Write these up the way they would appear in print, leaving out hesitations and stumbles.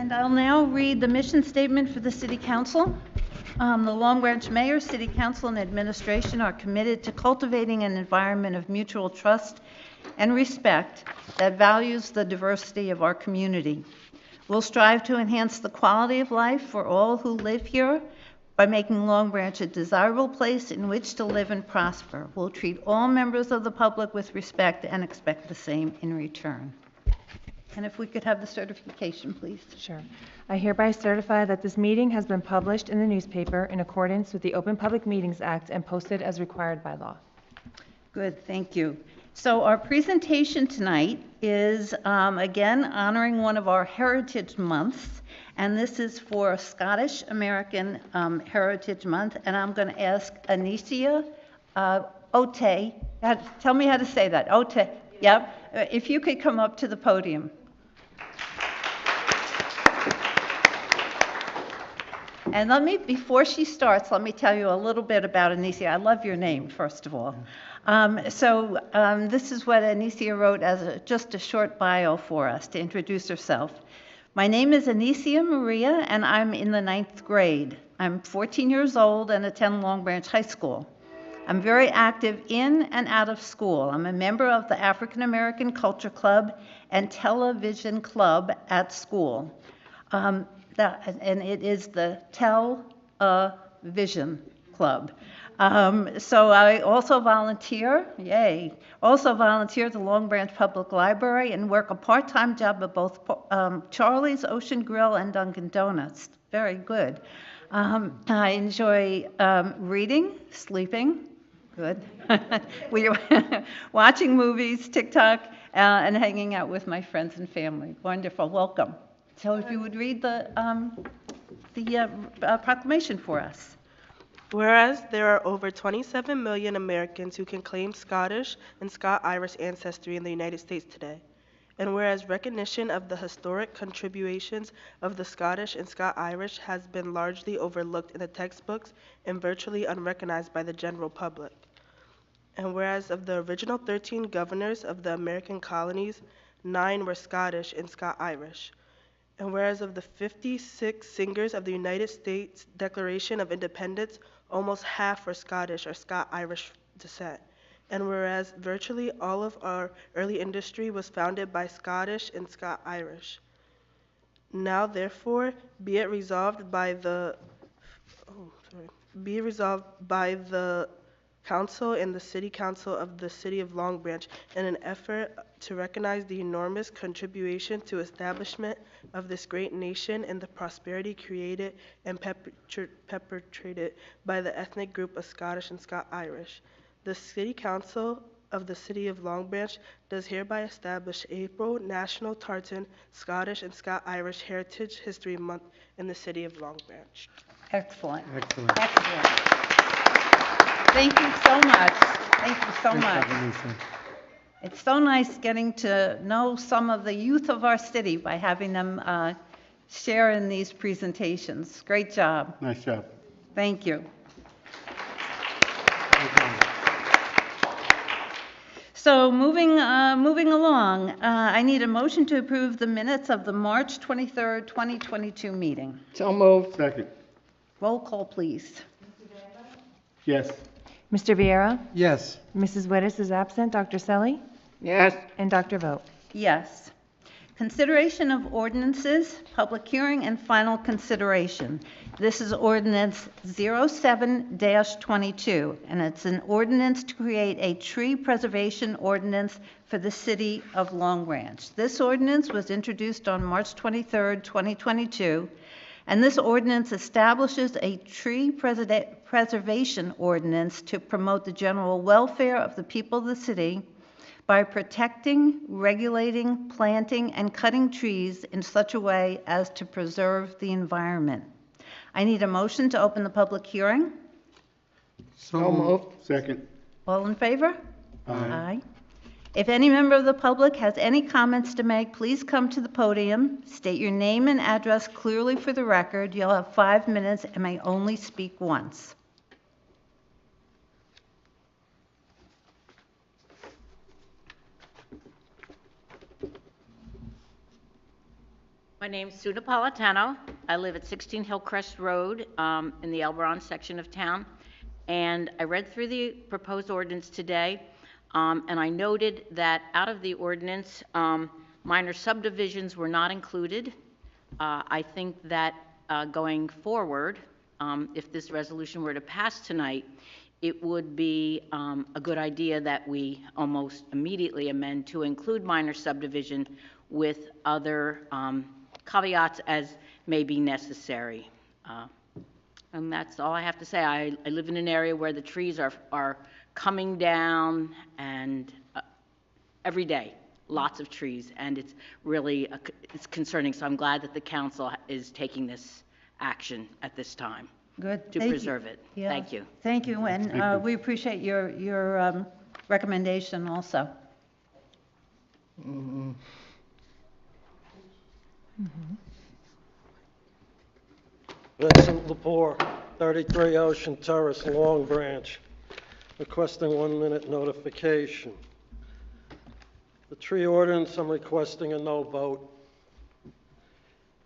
And I'll now read the mission statement for the City Council. The Long Branch Mayor, City Council, and Administration are committed to cultivating an environment of mutual trust and respect that values the diversity of our community. We'll strive to enhance the quality of life for all who live here by making Long Branch a desirable place in which to live and prosper. We'll treat all members of the public with respect and expect the same in return. And if we could have the certification, please. Sure. I hereby certify that this meeting has been published in the newspaper in accordance with the Open Public Meetings Act and posted as required by law. Good, thank you. So our presentation tonight is, again, honoring one of our Heritage Months, and this is for Scottish American Heritage Month, and I'm going to ask Anicia Ote, tell me how to say that, Ote, yep, if you could come up to the podium. And before she starts, let me tell you a little bit about Anicia. I love your name, first of all. This is what Anicia wrote as just a short bio for us to introduce herself. My name is Anicia Maria, and I'm in the 9th grade. I'm 14 years old and attend Long Branch High School. I'm very active in and out of school. I'm a member of the African American Culture Club and Television Club at school. And it is the Vision Club. So I also volunteer at the Long Branch Public Library and work a part-time job at both Charlie's Ocean Grill and Dunkin' Donuts. Very good. I enjoy reading, sleeping, good. Watching movies, TikTok, and hanging out with my friends and family. Wonderful, welcome. So if you would read the proclamation for us. Whereas there are over 27 million Americans who can claim Scottish and Scot-Irish ancestry in the United States today, and whereas recognition of the historic contributions of the Scottish and Scot-Irish has been largely overlooked in the textbooks and virtually unrecognized by the general public, and whereas of the original 13 governors of the American colonies, 9 were Scottish and Scot-Irish. And whereas of the 56 singers of the United States Declaration of Independence, almost half were Scottish or Scot-Irish descent. And whereas virtually all of our early industry was founded by Scottish and Scot-Irish. Now therefore be it resolved by the Council and the City Council of the City of Long Branch in an effort to recognize the enormous contribution to establishment of this great nation and the prosperity created and perpetrated by the ethnic group of Scottish and Scot-Irish. The City Council of the City of Long Branch does hereby establish April National Tartan Scottish and Scot-Irish Heritage History Month in the City of Long Branch. Excellent. Excellent. Excellent. Thank you so much. Thank you so much. It's so nice getting to know some of the youth of our city by having them share in these presentations. Great job. Nice job. Thank you. So moving along, I need a motion to approve the minutes of the March 23rd, 2022 meeting. So moved. Second. Roll call, please. Yes. Mr. Vieira? Yes. Mrs. Wittes is absent. Dr. Selly? Yes. And Dr. Vogt? Yes. Consideration of ordinances, public hearing, and final consideration. This is Ordinance 07-22, and it's an ordinance to create a tree preservation ordinance for the City of Long Branch. This ordinance was introduced on March 23rd, 2022, and this ordinance establishes a tree preservation ordinance to promote the general welfare of the people of the city by protecting, regulating, planting, and cutting trees in such a way as to preserve the environment. I need a motion to open the public hearing. So moved. Second. All in favor? Aye. Aye. If any member of the public has any comments to make, please come to the podium, state your name and address clearly for the record. You'll have 5 minutes and may only speak once. My name's Sue Napolitano. I live at 16 Hillcrest Road in the Elberon section of town. And I read through the proposed ordinance today, and I noted that out of the ordinance, minor subdivisions were not included. I think that going forward, if this resolution were to pass tonight, it would be a good idea that we almost immediately amend to include minor subdivision with other caveats as may be necessary. And that's all I have to say. I live in an area where the trees are coming down, and every day, lots of trees, and it's really it's concerning. So I'm glad that the council is taking this action at this time. Good. To Thank preserve you. it. Yeah. Thank you. Thank you, and Thank you. we appreciate your recommendation also. Vincent Lepore, 33 Ocean Terrace, Long Branch, requesting 1-minute notification. The tree ordinance, I'm requesting a no vote.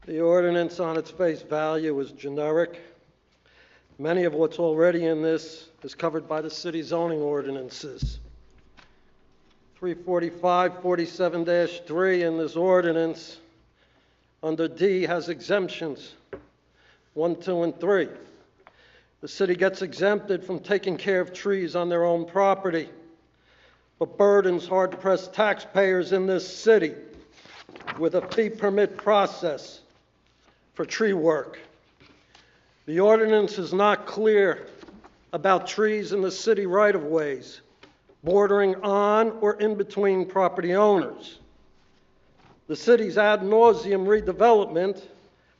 The ordinance on its face value is generic. Many of what's already in this is covered by the city zoning ordinances. 345-47-3 in this ordinance, under D, has exemptions. 1, 2, and 3. The city gets exempted from taking care of trees on their own property, but burdens hard-pressed taxpayers in this city with a fee permit process for tree work. The ordinance is not clear about trees in the city right-of-ways, bordering on or in between property owners. The city's ad nauseum redevelopment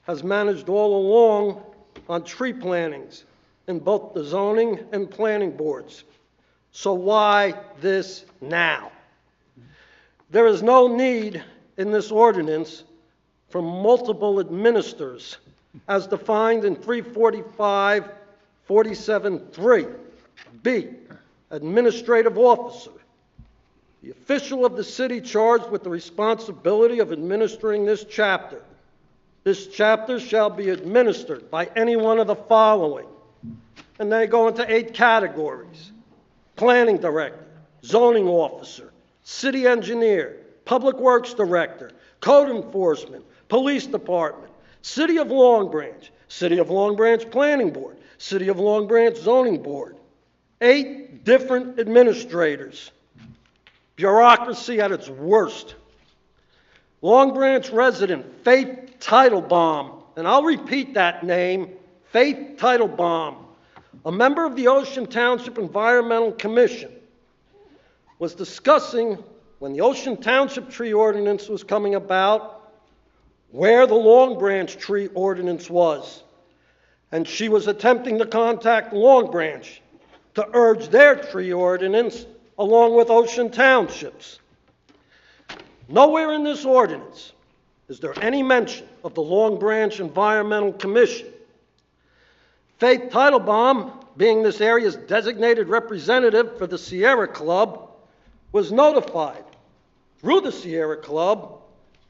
has managed all along on tree plantings in both the zoning and planning boards. So why this now? There is no need in this ordinance for multiple administrators as defined in 345-47-3. Administrative officer, the official of the city charged with the responsibility of administering this chapter. This chapter shall be administered by any one of the following. And they go into 8 categories: planning director, zoning officer, city engineer, public works director, code enforcement, police department, city of Long Branch planning board, city of Long Branch zoning board. 8 different administrators. Bureaucracy at its worst. Long Branch resident Faith Teitelbaum, and I'll repeat that name, Faith Teitelbaum, a member of the Ocean Township Environmental Commission, was discussing, when the Ocean Township tree ordinance was coming about, where the Long Branch tree ordinance was. And she was attempting to contact Long Branch to urge their tree ordinance along with Ocean Township's. Nowhere in this ordinance is there any mention of the Long Branch Environmental Commission. Faith Teitelbaum, being this area's designated representative for the Sierra Club, was notified through the Sierra Club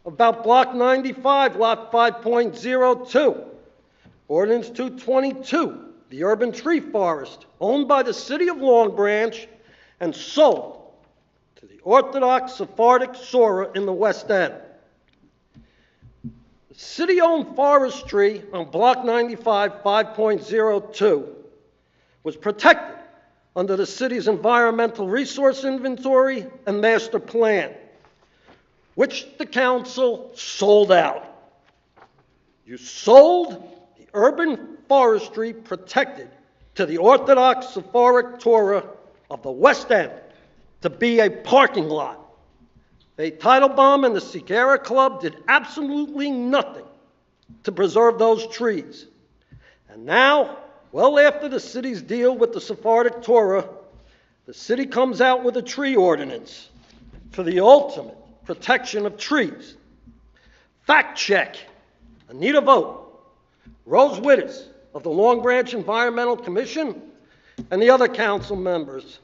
about Block 95, Lot 5.02, Ordinance 222, the urban tree forest owned by the city of Long Branch and sold to the Orthodox Sephardic Sorah in the West End. The city-owned forestry on Block 95, 5.02 was protected under the city's environmental resource inventory and master plan, which the council sold out. You sold the urban forestry protected to the Orthodox Sephardic Torah of the West End to be a parking lot. The Teitelbaum and the Sierra Club did absolutely nothing to preserve those trees. And now, well after the city's deal with the Sephardic Torah, the city comes out with a tree ordinance for the ultimate protection of trees. Fact check. I need a vote. Rose Wittes of the Long Branch Environmental Commission and the other council members.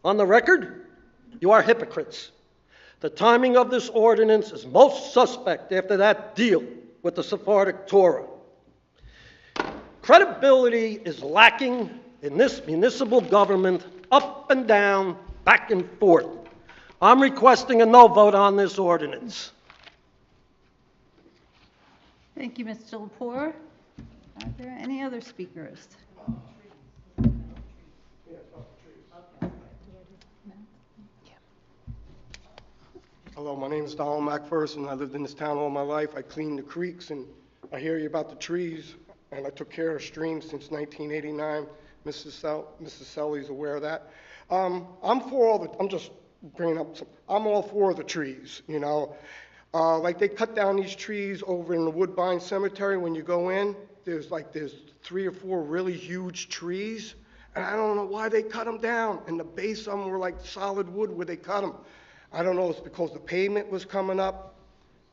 On the record, you are hypocrites. The timing of this ordinance is most suspect after that deal with the Sephardic Torah. Credibility is lacking in this municipal government, up and down, back and forth. I'm requesting a no vote on this ordinance. Thank you, Mr. Lepore. Are there any other speakers? Hello, my name is Donald McPherson. I lived in this town all my life. I cleaned the creeks, and I hear you about the trees, and I took care of streams since 1989. Mrs. Selly's aware of that. I'm just bringing up I'm all for the trees, you know. Like they cut down these trees over in the Woodbine Cemetery. When you go in, there's 3 or 4 really huge trees, and I don't know why they cut them down. And the base of them were like solid wood where they cut them. I don't know if it's because the pavement was coming up,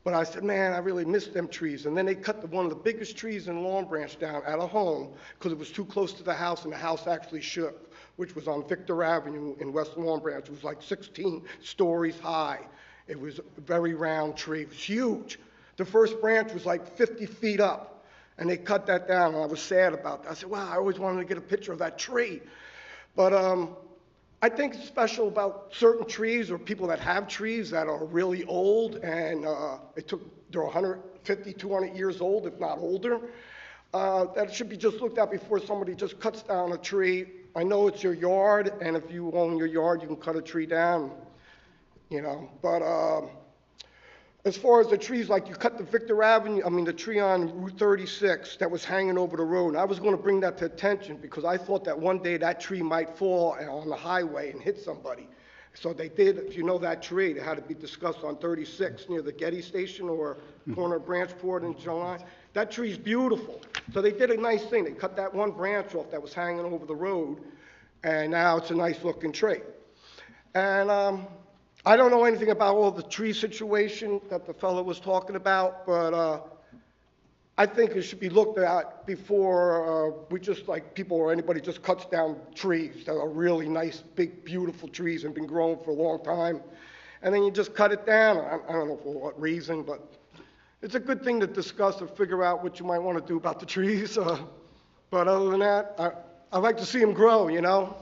but I said, man, I really miss them trees. And then they cut one of the biggest trees in Long Branch down at a home because it was too close to the house, and the house actually shook, which was on Victor Avenue in West Long Branch. It was like 16 stories high. It was a very round tree. It was huge. The first branch was like 50 feet up, and they cut that down, and I was sad about that. I said, wow, I always wanted to get a picture of that tree. But I think it's special about certain trees or people that have trees that are really old, and they're 150, 200 years old, if not older. That should be just looked at before somebody just cuts down a tree. I know it's your yard, and if you own your yard, you can cut a tree down, you know. But as far as the trees, like you cut the the tree on Route 36 that was hanging over the road. And I was going to bring that to attention because I thought that one day that tree might fall on the highway and hit somebody. So they did, if you know that tree, it had to be discussed on 36 near the Getty Station or corner of Branchport in July. That tree's beautiful. So they did a nice thing. They cut that one branch off that was hanging over the road, and now it's a nice looking tree. And I don't know anything about all the tree situation that the fellow was talking about, but I think it should be looked at before we just people or anybody just cuts down trees that are really nice, big, beautiful trees and been growing for a long time. And then you just cut it down. I don't know for what reason, but it's a good thing to discuss and figure out what you might want to do about the trees. But other than that, I like to see them grow, you know.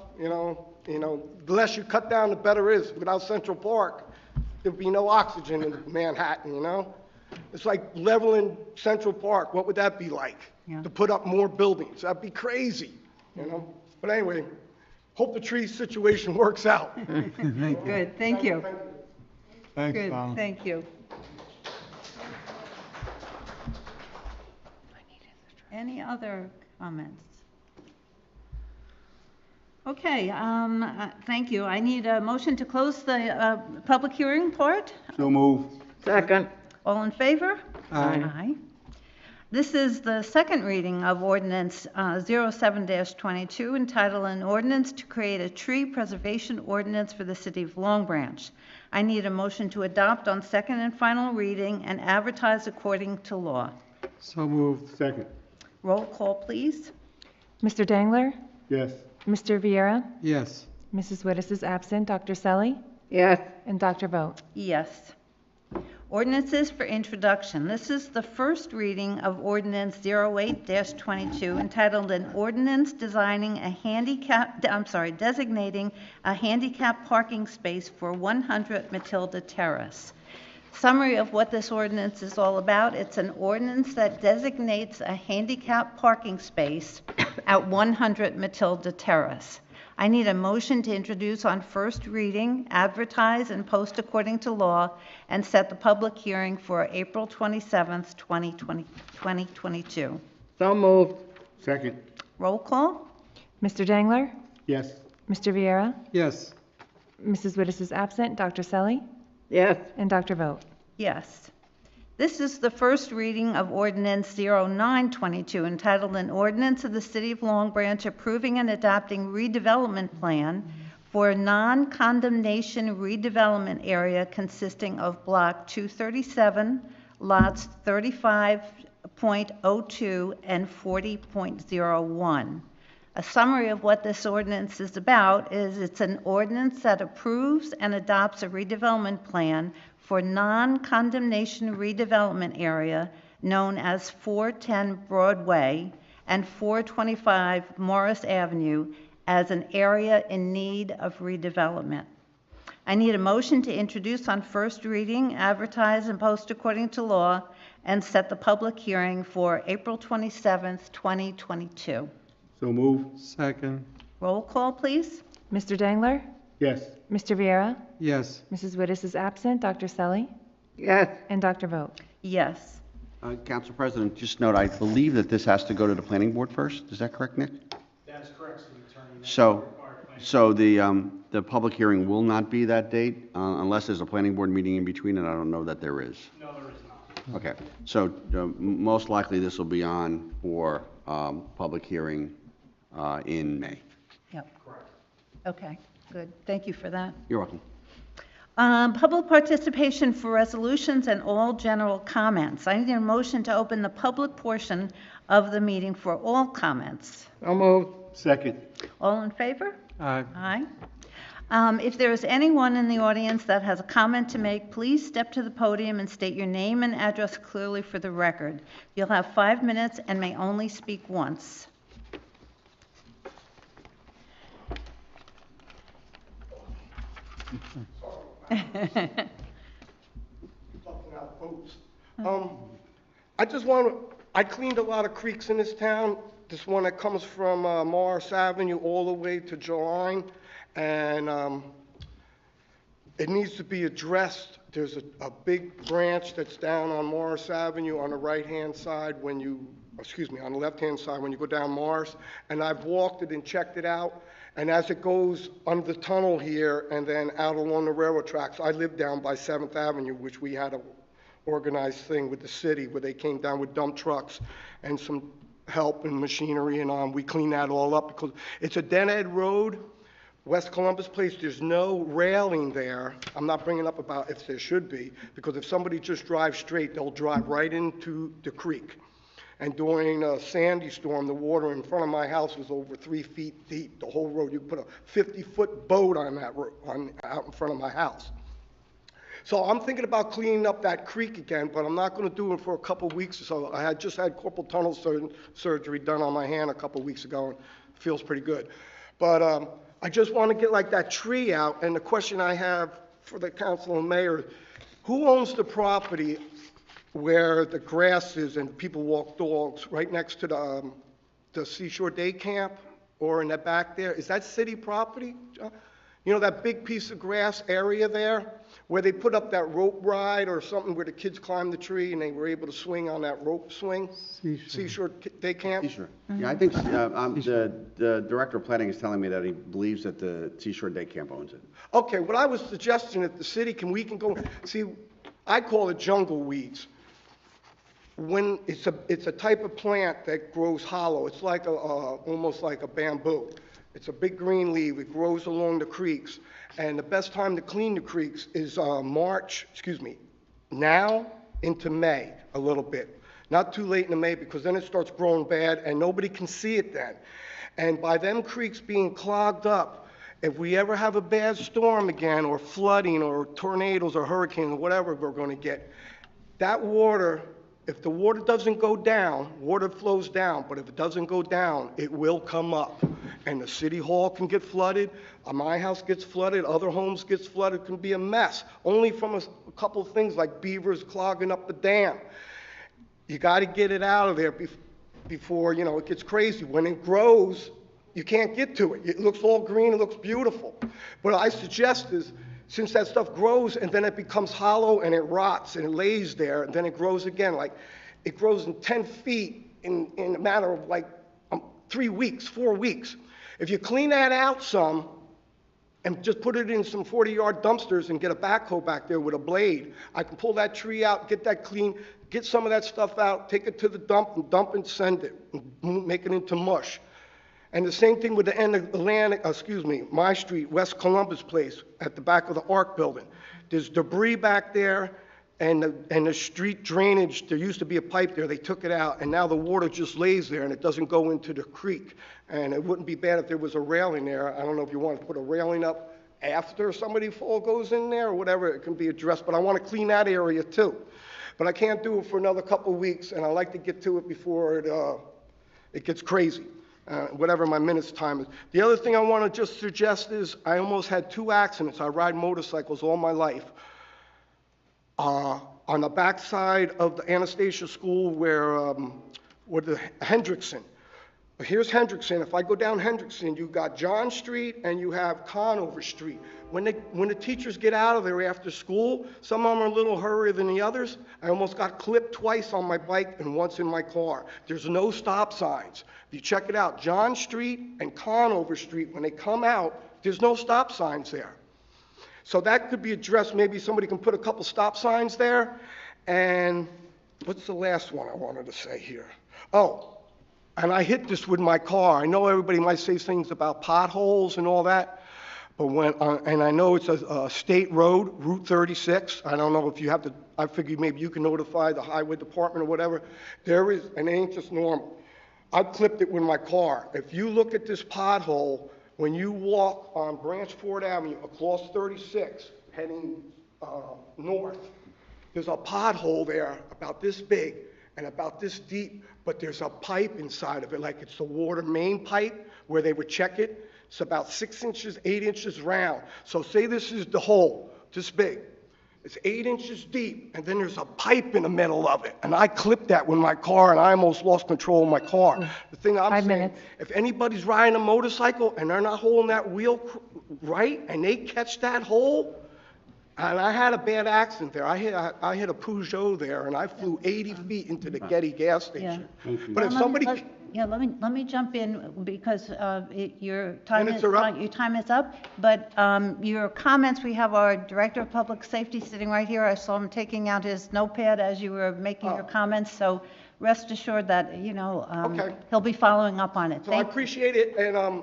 The less you cut down, the better it is. Without Central Park, there'd be no oxygen in Manhattan, you know? It's like leveling Central Park. What would that be like? Yeah. To put up more buildings? That'd be crazy, you know? But anyway, hope the tree situation works out. Good, thank you. Thanks, Good, Donald. thank you. Any other comments? Okay, thank you. I need a motion to close the public hearing part. So move. Second. All in favor? Aye. Aye. This is the second reading of Ordinance 07-22, entitled An Ordinance to Create a Tree Preservation Ordinance for the City of Long Branch. I need a motion to adopt on second and final reading and advertise according to law. So moved. Second. Roll call, please. Mr. Dangler? Yes. Mr. Viera? Yes. Mrs. Wittes is absent. Dr. Selly? Yes. And Dr. Vogt? Yes. Ordinances for introduction. This is the first reading of Ordinance 08-22, entitled An Ordinance Designating a handicap parking space for 100 Matilda Terrace. Summary of what this ordinance is all about. It's an ordinance that designates a handicap parking space at 100 Matilda Terrace. I need a motion to introduce on first reading, advertise, and post according to law, and set the public hearing for April 27th, 2022. So moved. Second. Roll call? Mr. Dangler? Yes. Mr. Viera? Yes. Mrs. Wittes is absent. Dr. Selly? Yes. And Dr. Vogt? Yes. This is the first reading of Ordinance 09-22, entitled An Ordinance of the City of Long Branch Approving and Adopting Redevelopment Plan for a Non-Condemnation Redevelopment Area consisting of Block 237, lots 35.02 and 40.01. A summary of what this ordinance is about is it's an ordinance that approves and adopts a redevelopment plan for non-condemnation redevelopment area known as 410 Broadway and 425 Morris Avenue as an area in need of redevelopment. I need a motion to introduce on first reading, advertise and post according to law, and set the public hearing for April 27th, 2022. So moved. Second. Roll call, please. Mr. Dangler? Yes. Mr. Viera? Yes. Mrs. Wittes is absent. Dr. Selly? Yes. And Dr. Vogt? Yes. Council President, just note, I believe that this has to go to the planning board first. Is that correct, Nick? That is correct, City Attorney. So the public hearing will not be that date unless there's a planning board meeting in between, and I don't know that there is. No, there is not. Okay. So most likely this will be on for public hearing in May. Yep. Correct. Okay, good. Thank you for that. You're welcome. Public participation for resolutions and all general comments. I need a motion to open the public portion of the meeting for all comments. So moved. Second. All in favor? Aye. Aye. If there is anyone in the audience that has a comment to make, please step to the podium and state your name and address clearly for the record. You'll have 5 minutes and may only speak once. I cleaned a lot of creeks in this town. This one that comes from Morris Avenue all the way to Juline, and it needs to be addressed. There's a big branch that's down on Morris Avenue on the right-hand side when you, on the left-hand side when you go down Morris, and I've walked it and checked it out. And as it goes under the tunnel here and then out along the railroad tracks, I live down by 7th Avenue, which we had a organized thing with the city where they came down with dump trucks and some help and machinery and we cleaned that all up because it's a dead-end road. West Columbus Place, there's no railing there. I'm not bringing up about if there should be, because if somebody just drives straight, they'll drive right into the creek. And during a Sandy storm, the water in front of my house was over 3 feet deep, the whole road. You could put a 50-foot boat on that road, out in front of my house. So I'm thinking about cleaning up that creek again, but I'm not going to do it for a couple weeks or so. I had just had carpal tunnel surgery done on my hand a couple weeks ago, and it feels pretty good. But I just want to get like that tree out, and the question I have for the council and mayor, who owns the property where the grass is and people walk dogs right next to the Seashore Day Camp or in the back there? Is that city property, John? You know, that big piece of grass area there where they put up that rope ride or something where the kids climbed the tree and they were able to swing on that rope swing? Seashore Day Camp? Seashore. Yeah, I think the director of planning is telling me that he believes that the Seashore Day Camp owns it. Okay, what I was suggesting that the city we can go, see, I call it jungle weeds. When it's a type of plant that grows hollow. It's like almost like a bamboo. It's a big green leaf. It grows along the creeks. And the best time to clean the creeks is now into May a little bit. Not too late in May because then it starts growing bad and nobody can see it then. And by them creeks being clogged up, if we ever have a bad storm again or flooding or tornadoes or hurricanes or whatever we're going to get, that water, if the water doesn't go down, water flows down, but if it doesn't go down, it will come up. And the city hall can get flooded, my house gets flooded, other homes gets flooded, it can be a mess. Only from a couple of things like beavers clogging up the dam. You got to get it out of there before, it gets crazy. When it grows, you can't get to it. It looks all green, it looks beautiful. What I suggest is, since that stuff grows and then it becomes hollow and it rots and it lays there and then it grows again, like it grows in 10 feet in a matter of like 3 weeks, 4 weeks. If you clean that out some and just put it in some 40-yard dumpsters and get a backhoe back there with a blade, I can pull that tree out, get that clean, get some of that stuff out, take it to the dump and send it, and make it into mush. And the same thing with the end of my street, West Columbus Place, at the back of the Arc building. There's debris back there. and the street drainage, there used to be a pipe there, they took it out, and now the water just lays there and it doesn't go into the creek. And it wouldn't be bad if there was a railing there. I don't know if you want to put a railing up after somebody goes in there or whatever, it can be addressed, but I want to clean that area too. But I can't do it for another couple of weeks, and I like to get to it before it gets crazy, whatever my minutes time is. The other thing I want to just suggest is I almost had 2 accidents. I ride motorcycles all my life. On the backside of the Anastasia School where the Hendrickson. Here's Hendrickson. If I go down Hendrickson, you've got John Street and you have Conover Street. When the teachers get out of there after school, some of them are a little hurrier than the others. I almost got clipped twice on my bike and once in my car. There's no stop signs. If you check it out, John Street and Conover Street, when they come out, there's no stop signs there. So that could be addressed. Maybe somebody can put a couple stop signs there. And what's the last one I wanted to say here? Oh, and I hit this with my car. I know everybody might say things about potholes and all that, but and I know it's a state road, Route 36. I don't know if you have to, I figured maybe you can notify the highway department or whatever. There is, and it ain't just normal. I clipped it with my car. If you look at this pothole, when you walk on Branchford Avenue across 36, heading north, there's a pothole there about this big and about this deep, but there's a pipe inside of it, like it's the water main pipe where they would check it. It's about 6 inches, 8 inches round. So say this is the hole, this big. It's 8 inches deep, and then there's a pipe in the middle of it. And I clipped that with my car, and I almost lost control of my car. The thing I'm 5 saying, minutes. if anybody's riding a motorcycle and they're not holding that wheel right, and they catch that hole, and I had a bad accident there. I hit a Peugeot there, and I flew 80 feet into the Getty gas station. But if somebody... Let me jump in because your time Minutes is are up. your time is up. But your comments, we have our Director of Public Safety sitting right here. I saw him taking out his notepad as you were making your comments. So rest assured that Okay. he'll be following up on it. So I appreciate it, and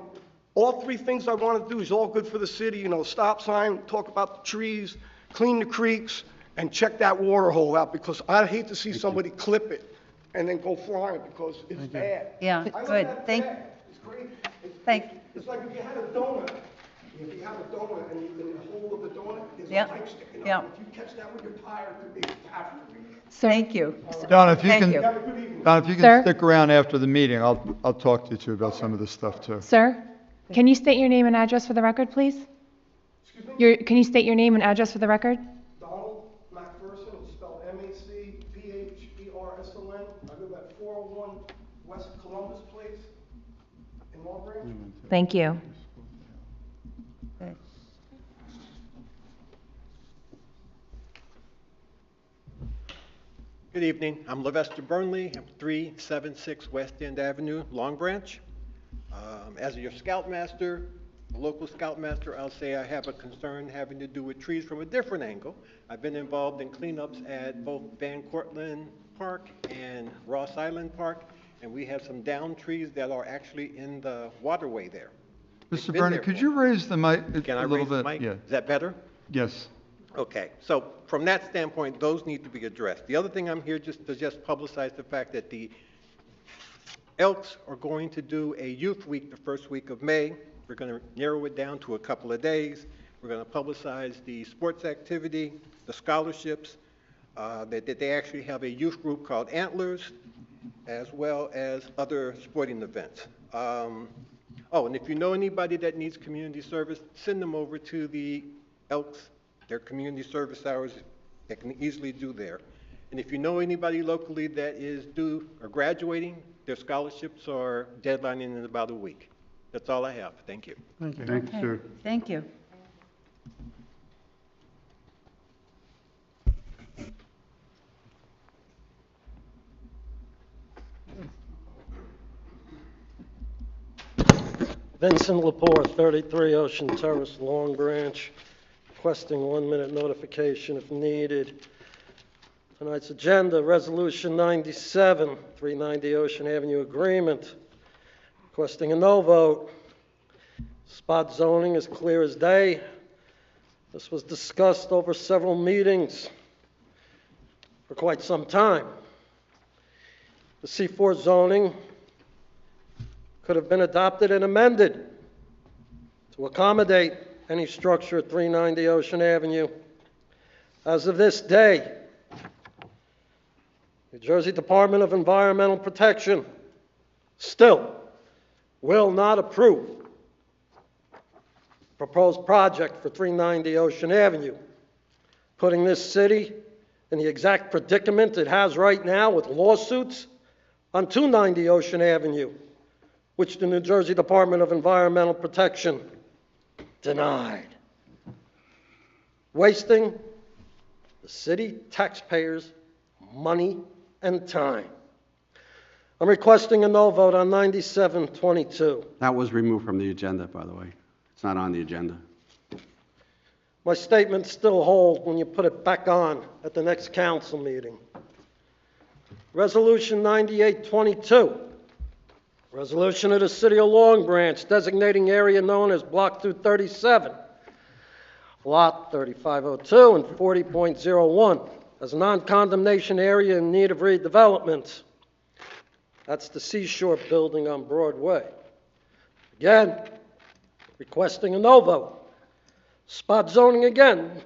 all 3 things I want to do is all good for the city, stop sign, talk about the trees, clean the creeks, and check that water hole out, because I hate to see somebody clip it and then go flying, because it's bad. Yeah, I know good. that's Thank- bad. It's crazy. Thank- It's like if you had a donut. If you have a donut and in the hole of the donut, there's Yeah. a pipe sticking Yeah. up. If you catch that with your tire, it could be catastrophe. Thank you. Don, if you Thank can, you. Have a good evening. Don, if you Sir? can stick around after the meeting, I'll talk to you too about some of this stuff too. Sir, can you state your name and address for the record, please? Excuse me? Can you state your name and address for the record? Donald McPherson, it's spelled MacPherson. I live at 401 West Columbus Place in Long Branch. Thank you. Good. Good evening. I'm Levester Burnley. I'm 376 West End Avenue, Long Branch. As your scoutmaster, the local scoutmaster, I'll say I have a concern having to do with trees from a different angle. I've been involved in cleanups at both Van Cortlandt Park and Ross Island Park, and we have some downed trees that are actually in the waterway there. It's Mr. been Bernie, there could for- you raise the mic Can I a little raise the bit? mic? Yeah. Is that better? Yes. Okay, so from that standpoint, those need to be addressed. The other thing I'm here to publicize the fact that the Elks are going to do a youth week the first week of May. We're going to narrow it down to a couple of days. We're going to publicize the sports activity, the scholarships, that they actually have a youth group called Antlers, as well as other sporting events. Oh, and if you know anybody that needs community service, send them over to the Elks. Their community service hours, they can easily do there. And if you know anybody locally that is due or graduating, their scholarships are deadlining in about a week. That's all I have. Thank you. Thank you. Okay. sir. Thank you. Vincent Lepore, 33 Ocean Terrace, Long Branch, requesting 1-minute notification if needed. Tonight's agenda, Resolution 97, 390 Ocean Avenue Agreement, requesting a no vote. Spot zoning is clear as day. This was discussed over several meetings. for quite some time. The C4 zoning could have been adopted and amended to accommodate any structure at 390 Ocean Avenue. As of this day, New Jersey Department of Environmental Protection still will not approve proposed project for 390 Ocean Avenue, putting this city in the exact predicament it has right now with lawsuits on 290 Ocean Avenue, which the New Jersey Department of Environmental Protection denied, wasting the city taxpayers' money and time. I'm requesting a no vote on 9722. That was removed from the agenda, by the way. It's not on the agenda. My statements still hold when you put it back on at the next council meeting. Resolution 9822. Resolution of the City of Long Branch designating area known as Block 237, Lot 3502 and 40.01 as a non-condemnation area in need of redevelopment. That's the Seashore building on Broadway. Again, requesting a no vote. Spot zoning again.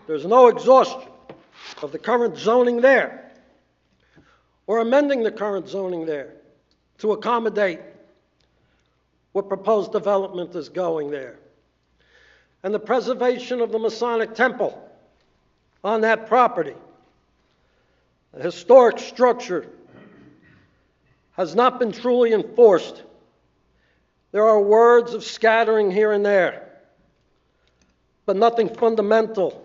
There's no exhaustion of the current zoning there, or amending the current zoning there to accommodate what proposed development is going there. And the preservation of the Masonic Temple on that property, a historic structure, has not been truly enforced. There are words of scattering here and there, but nothing fundamental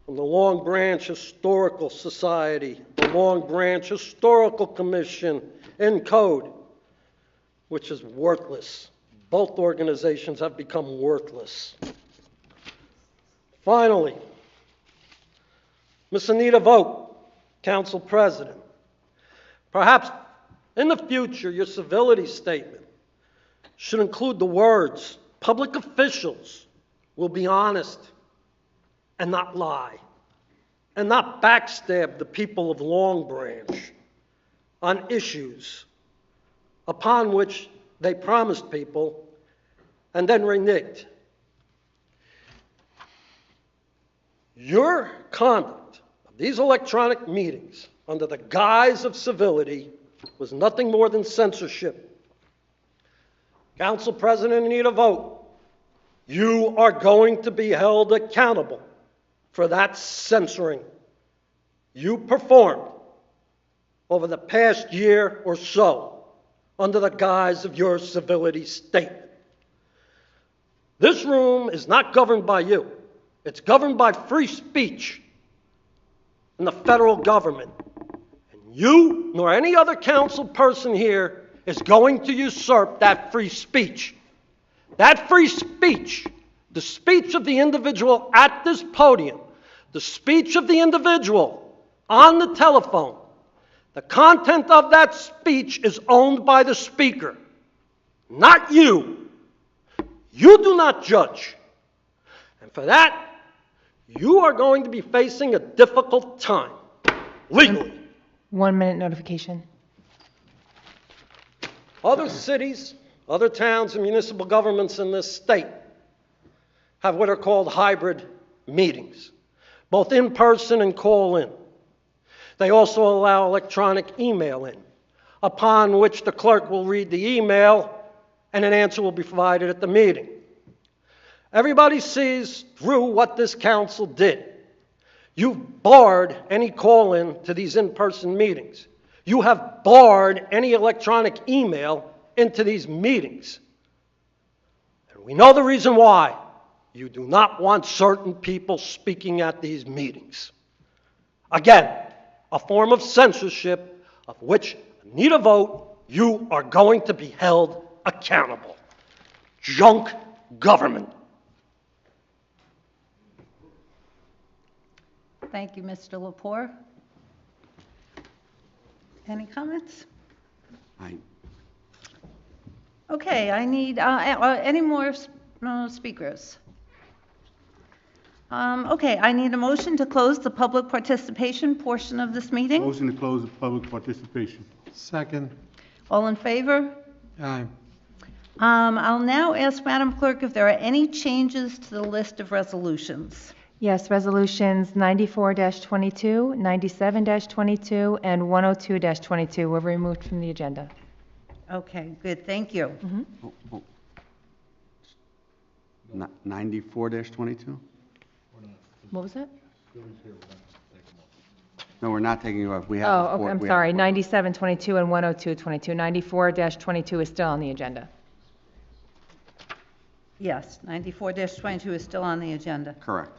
from the Long Branch Historical Society, the Long Branch Historical Commission in code, which is worthless. Both organizations have become worthless. Finally, Ms. Anita Vogt, Council President, perhaps in the future your civility statement should include the words, public officials will be honest and not lie, and not backstab the people of Long Branch on issues upon which they promised people and then reneged. Your conduct of these electronic meetings under the guise of civility was nothing more than censorship. Council President Anita Vogt, you are going to be held accountable for that censoring you performed over the past year or so under the guise of your civility statement. This room is not governed by you. It's governed by free speech in the federal government. And you, nor any other council person here, is going to usurp that free speech. That free speech, the speech of the individual at this podium, the speech of the individual on the telephone, the content of that speech is owned by the speaker, not you. You do not judge. And for that, you are going to be facing a difficult time, legally. 1 minute notification. Other cities, other towns, and municipal governments in this state have what are called hybrid meetings, both in person and call-in. They also allow electronic email in, upon which the clerk will read the email and an answer will be provided at the meeting. Everybody sees through what this council did. You've barred any call-in to these in-person meetings. You have barred any electronic email into these meetings. And we know the reason why. You do not want certain people speaking at these meetings. Again, a form of censorship of which, Anita Vogt, you are going to be held accountable. Junk government. Thank you, Mr. Lepore. Any comments? Okay, I need any more speakers. Okay, I need a motion to close the public participation portion of this meeting. Motion to close the public participation. Second. All in favor? Aye. I'll now ask Madam Clerk if there are any changes to the list of resolutions. Yes, resolutions 94-22, 97-22, and 102-22 were removed from the agenda. Okay, good, thank you. 94-22? What was that? No, we're not taking it off. We have. Oh, okay, I'm sorry, 97-22 and 102-22. 94-22 is still on the agenda. Yes, 94-22 is still on the agenda. Correct.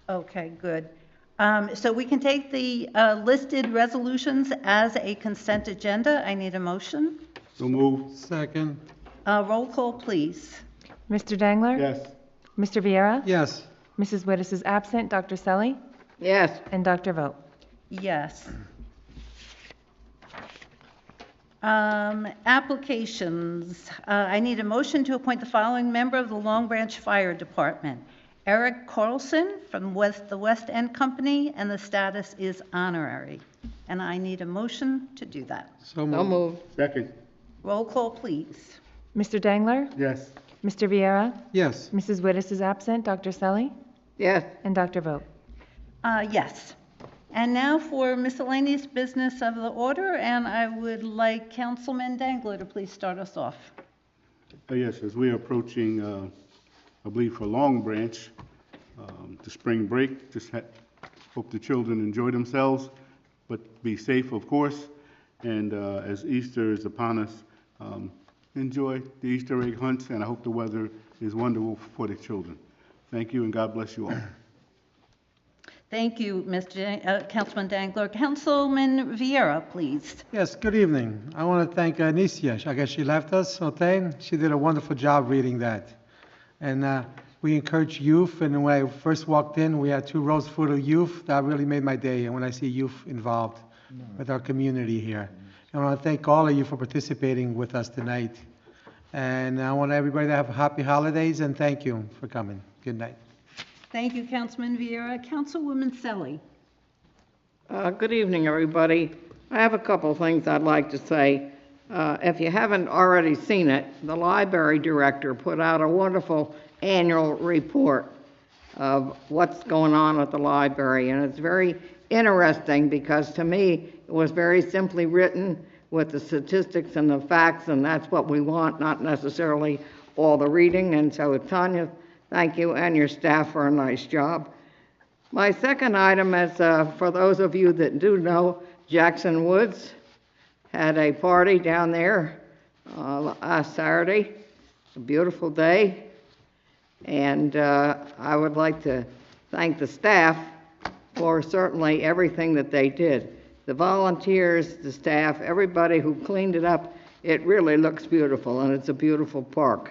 Okay, good. So we can take the listed resolutions as a consent agenda. I need a motion. So move. Second. Roll call, please. Mr. Dangler? Yes. Mr. Viera? Yes. Mrs. Wittes is absent. Dr. Selly? Yes. And Dr. Vogt? Yes. Applications. I need a motion to appoint the following member of the Long Branch Fire Department. Eric Carlson from the West End Company, and the status is honorary. And I need a motion to do that. So So moved. moved. Second. Roll call, please. Mr. Dangler? Yes. Mr. Viera? Yes. Mrs. Wittes is absent. Dr. Selly? Yes. And Dr. Vogt? Yes. And now for miscellaneous business of the order, and I would like Councilman Dangler to please start us off. Yes, as we are approaching, I believe for Long Branch, the spring break, hope the children enjoy themselves, but be safe, of course. And as Easter is upon us, enjoy the Easter egg hunts, and I hope the weather is wonderful for the children. Thank you, and God bless you all. Thank you, Councilman Dangler. Councilman Vieira, please. Yes, good evening. I want to thank Anicia. I guess she left us, okay? She did a wonderful job reading that. And we encourage youth, and when I first walked in, we had 2 rows full of youth. That really made my day, and when I see youth involved with our community here. And I want to thank all of you for participating with us tonight. And I want everybody to have happy holidays, and thank you for coming. Good night. Thank you, Councilman Vieira. Councilwoman Selly. Good evening, everybody. I have a couple things I'd like to say. If you haven't already seen it, the library director put out a wonderful annual report of what's going on at the library, and it's very interesting because to me it was very simply written with the statistics and the facts, and that's what we want, not necessarily all the reading. And so, Tanya, thank you and your staff for a nice job. My second item is for those of you that do know, Jackson Woods had a party down there last Saturday. A beautiful day. And I would like to thank the staff for certainly everything that they did. The volunteers, the staff, everybody who cleaned it up, it really looks beautiful, and it's a beautiful park.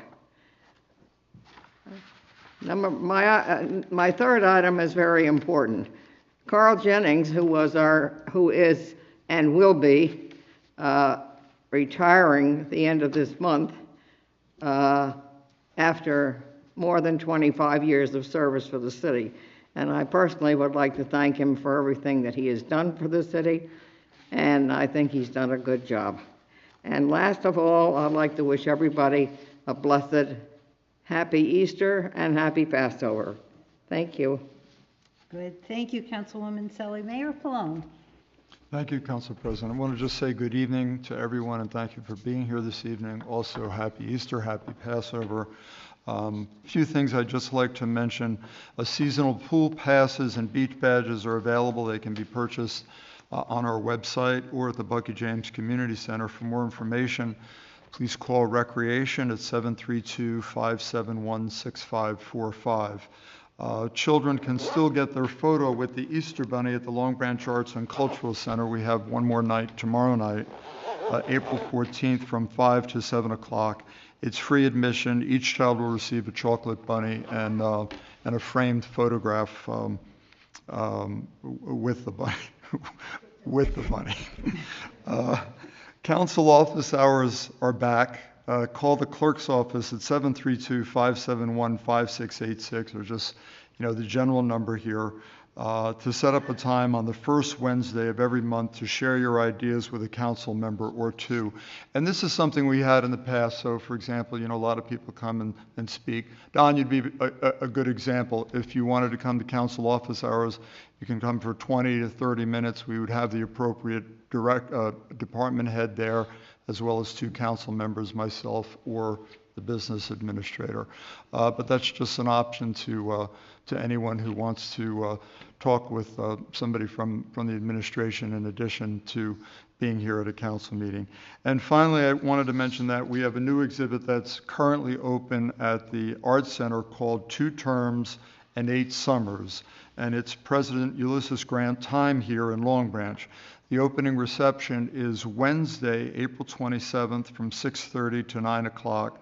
My third item is very important. Carl Jennings, who is and will be retiring at the end of this month after more than 25 years of service for the city. And I personally would like to thank him for everything that he has done for the city, and I think he's done a good job. And last of all, I'd like to wish everybody a blessed, happy Easter and happy Passover. Thank you. Good. Thank you, Councilwoman Selly. Mayor Pallone. Thank you, Council President. I want to just say good evening to everyone and thank you for being here this evening. Also, happy Easter, happy Passover. A few things I'd just like to mention. Seasonal pool passes and beach badges are available. They can be purchased on our website or at the Bucky James Community Center. For more information, please call Recreation at 732-571-6545. Children can still get their photo with the Easter Bunny at the Long Branch Arts and Cultural Center. We have one more night tomorrow night, April 14th from 5 to 7 o'clock. It's free admission. Each child will receive a chocolate bunny and a framed photograph with the bunny. With the bunny. Council office hours are back. call the clerk's office at 732-571-5686, or just, the general number here, to set up a time on the first Wednesday of every month to share your ideas with a council member or two. And this is something we had in the past. So, for example, a lot of people come and speak. Don, you'd be a good example. If you wanted to come to council office hours, you can come for 20 to 30 minutes. We would have the appropriate department head there, as well as two council members, myself or the business administrator. But that's just an option to anyone who wants to talk with somebody from the administration in addition to being here at a council meeting. And finally, I wanted to mention that we have a new exhibit that's currently open at the Arts Center called 2 Terms and 8 Summers, and it's President Ulysses Grant Time here in Long Branch. The opening reception is Wednesday, April 27th from 6:30 to 9 o'clock.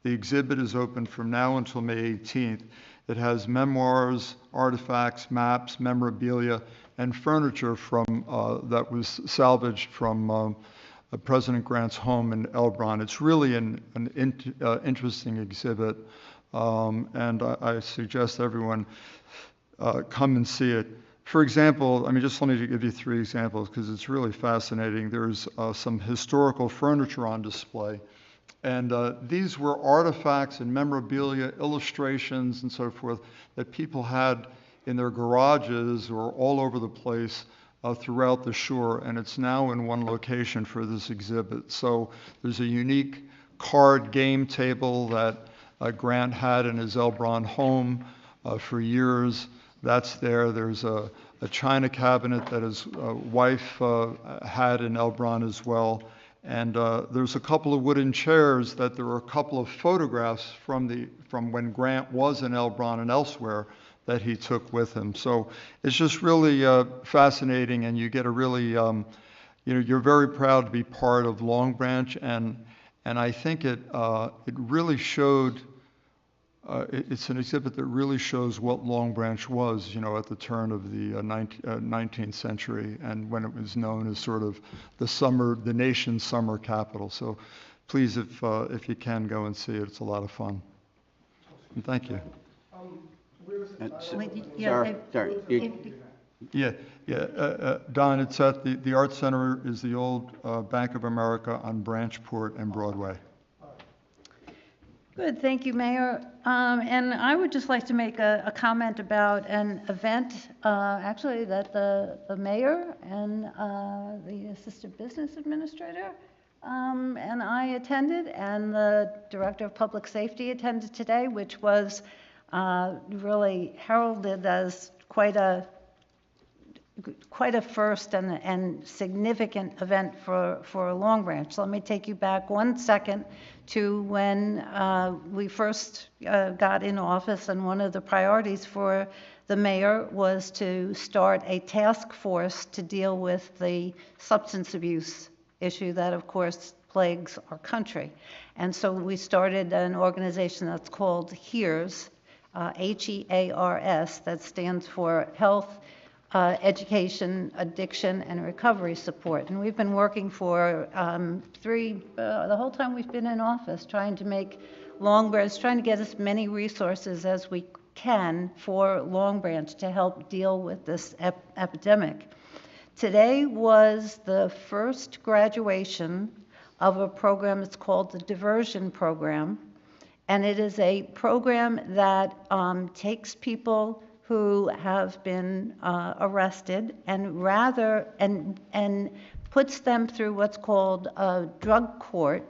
The exhibit is open from now until May 18th. It has memoirs, artifacts, maps, memorabilia, and furniture that was salvaged from President Grant's home in Elbron. It's really an interesting exhibit, and I suggest everyone come and see it. For example, just let me give you 3 examples because it's really fascinating. There's some historical furniture on display. And these were artifacts and memorabilia, illustrations, and so forth that people had in their garages or all over the place throughout the shore. And it's now in one location for this exhibit. So there's a unique card game table that Grant had in his Elbron home for years. That's there. There's a china cabinet that his wife had in Elbron as well. And there's a couple of wooden chairs that there were a couple of photographs from when Grant was in Elbron and elsewhere that he took with him. So it's just really fascinating, and you get a really, you're very proud to be part of Long Branch, and I think it really showed. It's an exhibit that really shows what Long Branch was, at the turn of the 19th century, and when it was known as sort of the nation's summer capital. So please, if you can, go and see it. It's a lot of fun. And thank you. Don, it's at the Art Center is the old Bank of America on Branchport and Broadway. Good, thank you, Mayor. And I would just like to make a comment about an event, actually, that the mayor and the assistant business administrator and I attended, and the director of public safety attended today, which was really heralded as quite a first and significant event for Long Branch. So let me take you back 1 second to when we first got in office, and one of the priorities for the mayor was to start a task force to deal with the substance abuse issue that, of course, plagues our country. And so we started an organization that's called HEARS, HEARS, that stands for Health, Education, Addiction, and Recovery Support. And we've been working for the whole time we've been in office, trying to make Long Branch, trying to get as many resources as we can for Long Branch to help deal with this epidemic. Today was the first graduation of a program that's called the Diversion Program. And it is a program that takes people who have been arrested and puts them through what's called a drug court,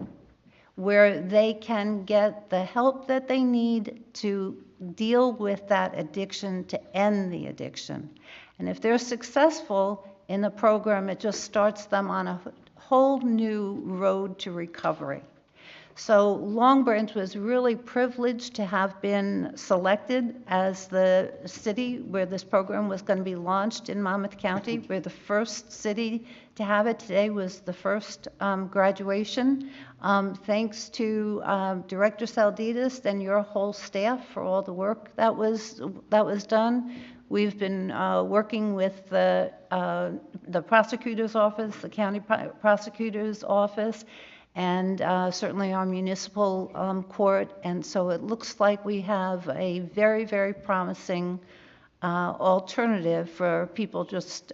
where they can get the help that they need to deal with that addiction, to end the addiction. And if they're successful in the program, it just starts them on a whole new road to recovery. So Long Branch was really privileged to have been selected as the city where this program was going to be launched in Monmouth County. We're the first city to have it. Today was the first graduation. Thanks to Director Salditas and your whole staff for all the work that was done. We've been working with the prosecutor's office, the county prosecutor's office, and certainly our municipal court. And so it looks like we have a very, very promising alternative for people just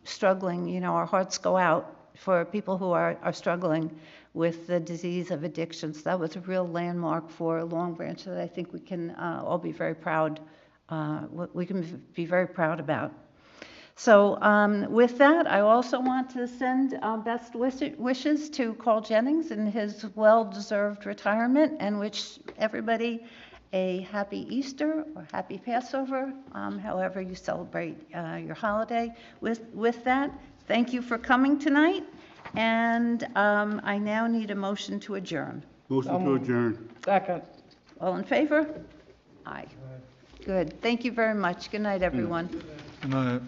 struggling. You know, our hearts go out for people who are struggling with the disease of addictions. That was a real landmark for Long Branch that I think we can all be very proud, we can be very proud about. So with that, I also want to send best wishes to Carl Jennings in his well-deserved retirement, and wish everybody a happy Easter or happy Passover, however you celebrate your holiday. With that, thank you for coming tonight, and I now need a motion to adjourn. Motion to adjourn. Second. All in favor? Aye. Good. Thank you very much. Good night, everyone. Good night.